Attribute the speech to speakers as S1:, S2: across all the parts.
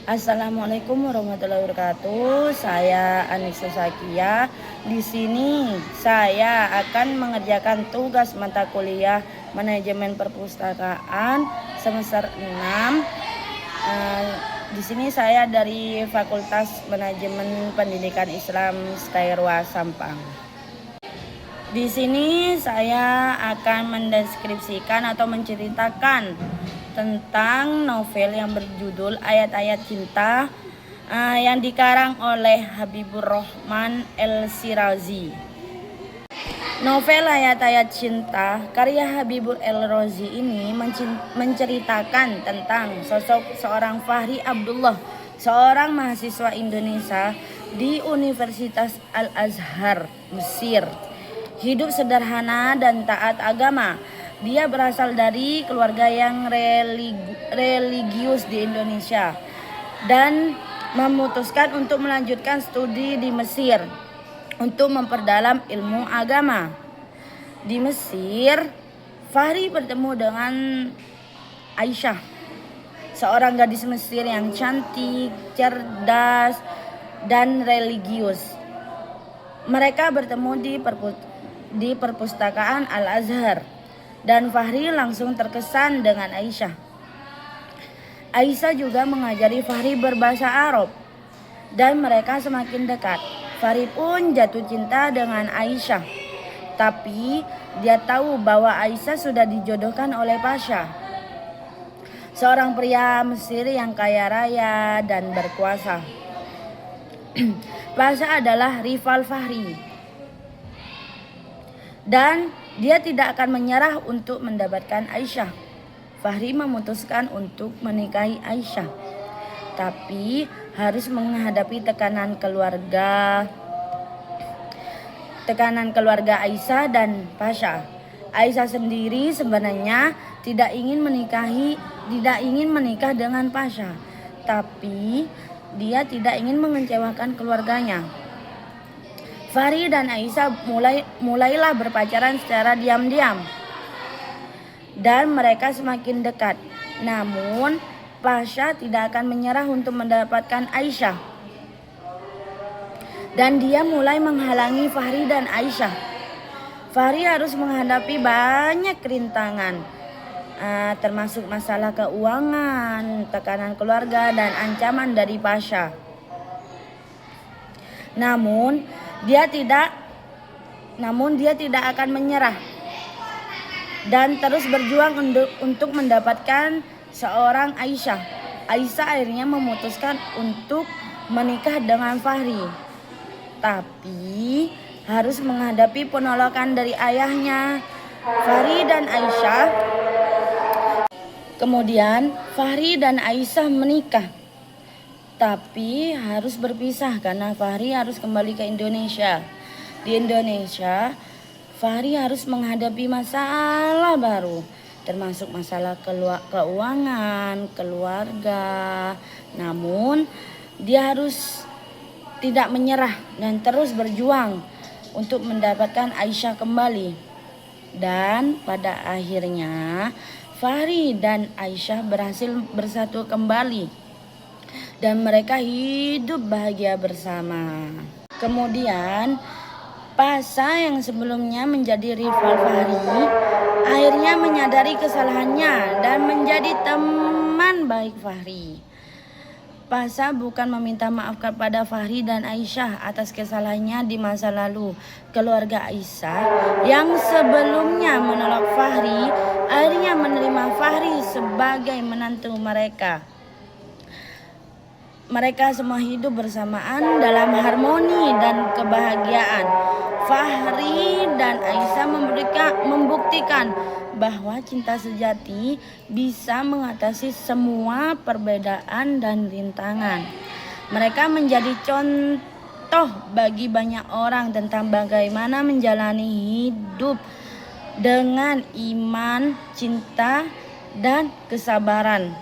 S1: Assalamualaikum warahmatullahi wabarakatuh. Saya Anissa Zakia. Di sini saya akan mengerjakan tugas mata kuliah Manajemen Perpustakaan semester 6. Di sini saya dari Fakultas Manajemen Pendidikan Islam Skyarwa Sampang. Di sini saya akan mendeskripsikan atau menceritakan tentang novel yang berjudul Ayat-Ayat Cinta yang dikarang oleh Habibur Rahman El-Shirazi. Novel Ayat-Ayat Cinta karya Habibur El-Razi ini menceritakan tentang sosok seorang Fahri Abdullah, seorang mahasiswa Indonesia di Universitas Al-Azhar, Mesir. Hidup sederhana dan taat agama. Dia berasal dari keluarga yang religius di Indonesia dan memutuskan untuk melanjutkan studi di Mesir untuk memperdalam ilmu agama. Di Mesir, Fahri bertemu dengan Aisyah, seorang gadis Mesir yang cantik, cerdas, dan religius. Mereka bertemu di perpustakaan Al-Azhar dan Fahri langsung terkesan dengan Aisyah. Aisyah juga mengajari Fahri berbahasa Arab dan mereka semakin dekat. Fahri pun jatuh cinta dengan Aisyah, tapi dia tahu bahwa Aisyah sudah dijodohkan oleh Pasha, seorang pria Mesir yang kaya raya dan berkuasa. Pasha adalah rival Fahri dan dia tidak akan menyerah untuk mendapatkan Aisyah. Fahri memutuskan untuk menikahi Aisyah, tapi harus menghadapi tekanan keluarga Aisyah dan Pasha. Aisyah sendiri sebenarnya tidak ingin menikah dengan Pasha, tapi dia tidak ingin mengecewakan keluarganya. Fahri dan Aisyah mulailah berpacaran secara diam-diam dan mereka semakin dekat. Namun Pasha tidak akan menyerah untuk mendapatkan Aisyah dan dia mulai menghalangi Fahri dan Aisyah. Fahri harus menghadapi banyak rintangan, termasuk masalah keuangan, tekanan keluarga, dan ancaman dari Pasha. Namun dia tidak akan menyerah dan terus berjuang untuk mendapatkan seorang Aisyah. Aisyah akhirnya memutuskan untuk menikah dengan Fahri, tapi harus menghadapi penolakan dari ayahnya. Fahri dan Aisyah Kemudian Fahri dan Aisyah menikah, tapi harus berpisah karena Fahri harus kembali ke Indonesia. Di Indonesia, Fahri harus menghadapi masalah baru, termasuk masalah keuangan, keluarga. Namun, dia harus tidak menyerah dan terus berjuang untuk mendapatkan Aisyah kembali. Dan pada akhirnya, Fahri dan Aisyah berhasil bersatu kembali dan mereka hidup bahagia bersama. Kemudian Pasha yang sebelumnya menjadi rival Fahri akhirnya menyadari kesalahannya dan menjadi teman baik Fahri. Pasha bukan meminta maaf kepada Fahri dan Aisyah atas kesalahannya di masa lalu. Keluarga Aisyah yang sebelumnya menolak Fahri akhirnya menerima Fahri sebagai menantu mereka. Mereka semua hidup bersamaan dalam harmoni dan kebahagiaan. Fahri dan Aisyah membuktikan bahwa cinta sejati bisa mengatasi semua perbedaan dan rintangan. Mereka menjadi contoh bagi banyak orang tentang bagaimana menjalani hidup dengan iman, cinta, dan kesabaran.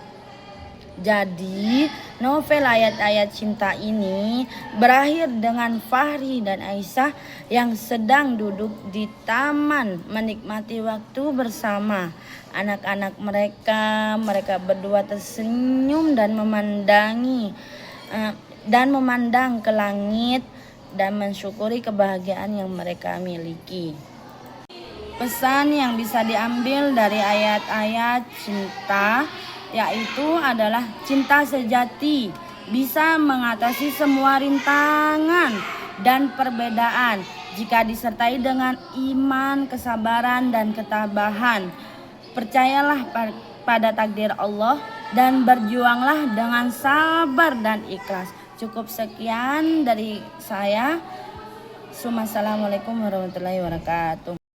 S1: Jadi, novel ayat-ayat cinta ini berakhir dengan Fahri dan Aisyah yang sedang duduk di taman menikmati waktu bersama anak-anak mereka. Mereka berdua tersenyum dan memandang ke langit dan mensyukuri kebahagiaan yang mereka miliki. Pesan yang bisa diambil dari ayat-ayat cinta yaitu adalah cinta sejati bisa mengatasi semua rintangan dan perbedaan jika disertai dengan iman, kesabaran, dan ketabahan. Percayalah pada takdir Allah dan berjuanglah dengan sabar dan ikhlas. Cukup sekian dari saya. Assalamualaikum warahmatullahi wabarakatuh.